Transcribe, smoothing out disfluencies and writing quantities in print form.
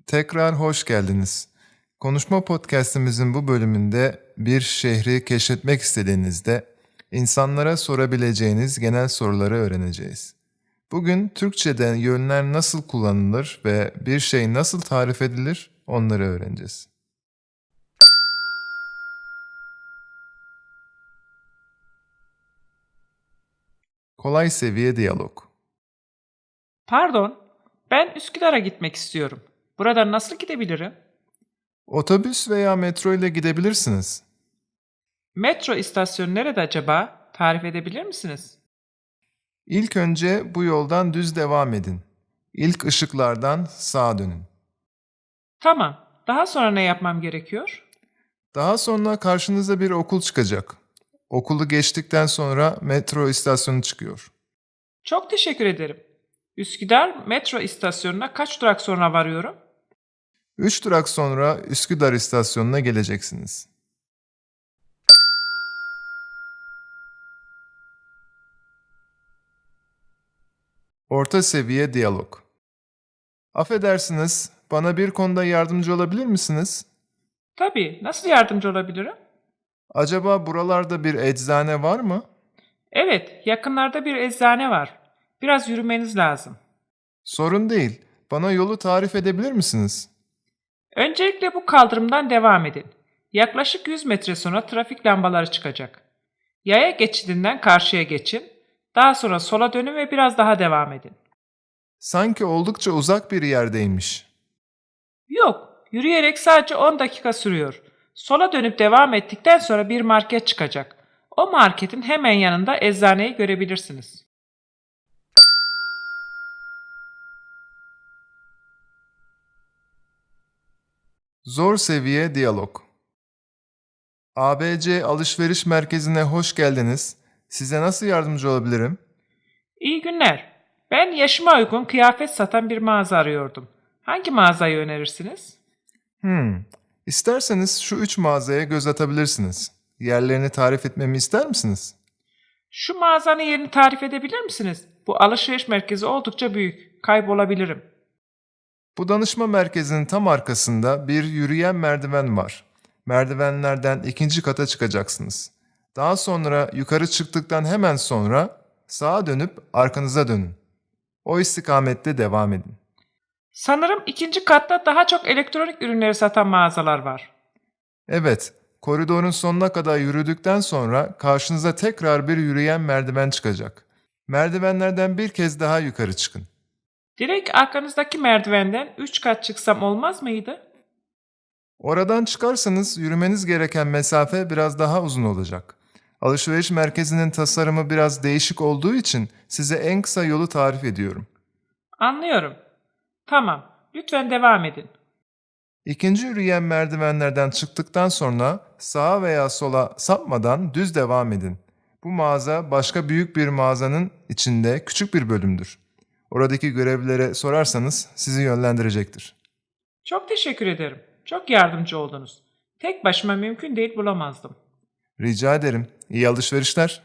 Tekrar hoş geldiniz. Konuşma podcast'imizin bu bölümünde bir şehri keşfetmek istediğinizde insanlara sorabileceğiniz genel soruları öğreneceğiz. Bugün Türkçe'de yönler nasıl kullanılır ve bir şey nasıl tarif edilir onları öğreneceğiz. Kolay seviye diyalog. Pardon, ben Üsküdar'a gitmek istiyorum. Buradan nasıl gidebilirim? Otobüs veya metro ile gidebilirsiniz. Metro istasyonu nerede acaba? Tarif edebilir misiniz? İlk önce bu yoldan düz devam edin. İlk ışıklardan sağa dönün. Tamam. Daha sonra ne yapmam gerekiyor? Daha sonra karşınıza bir okul çıkacak. Okulu geçtikten sonra metro istasyonu çıkıyor. Çok teşekkür ederim. Üsküdar metro istasyonuna kaç durak sonra varıyorum? 3 durak sonra Üsküdar istasyonuna geleceksiniz. Orta seviye diyalog. Affedersiniz, bana bir konuda yardımcı olabilir misiniz? Tabii, nasıl yardımcı olabilirim? Acaba buralarda bir eczane var mı? Evet, yakınlarda bir eczane var. Biraz yürümeniz lazım. Sorun değil. Bana yolu tarif edebilir misiniz? Öncelikle bu kaldırımdan devam edin. Yaklaşık 100 metre sonra trafik lambaları çıkacak. Yaya geçidinden karşıya geçin. Daha sonra sola dönün ve biraz daha devam edin. Sanki oldukça uzak bir yerdeymiş. Yok, yürüyerek sadece 10 dakika sürüyor. Sola dönüp devam ettikten sonra bir market çıkacak. O marketin hemen yanında eczaneyi görebilirsiniz. Zor seviye diyalog. ABC Alışveriş Merkezi'ne hoş geldiniz. Size nasıl yardımcı olabilirim? İyi günler. Ben yaşıma uygun kıyafet satan bir mağaza arıyordum. Hangi mağazayı önerirsiniz? İsterseniz şu 3 mağazaya göz atabilirsiniz. Yerlerini tarif etmemi ister misiniz? Şu mağazanın yerini tarif edebilir misiniz? Bu alışveriş merkezi oldukça büyük. Kaybolabilirim. Bu danışma merkezinin tam arkasında bir yürüyen merdiven var. Merdivenlerden ikinci kata çıkacaksınız. Daha sonra yukarı çıktıktan hemen sonra sağa dönüp arkanıza dönün. O istikamette devam edin. Sanırım ikinci katta daha çok elektronik ürünleri satan mağazalar var. Evet, koridorun sonuna kadar yürüdükten sonra karşınıza tekrar bir yürüyen merdiven çıkacak. Merdivenlerden bir kez daha yukarı çıkın. Direkt arkanızdaki merdivenden 3 kat çıksam olmaz mıydı? Oradan çıkarsanız yürümeniz gereken mesafe biraz daha uzun olacak. Alışveriş merkezinin tasarımı biraz değişik olduğu için size en kısa yolu tarif ediyorum. Anlıyorum. Tamam. Lütfen devam edin. İkinci yürüyen merdivenlerden çıktıktan sonra sağa veya sola sapmadan düz devam edin. Bu mağaza başka büyük bir mağazanın içinde küçük bir bölümdür. Oradaki görevlilere sorarsanız sizi yönlendirecektir. Çok teşekkür ederim. Çok yardımcı oldunuz. Tek başıma mümkün değil bulamazdım. Rica ederim. İyi alışverişler.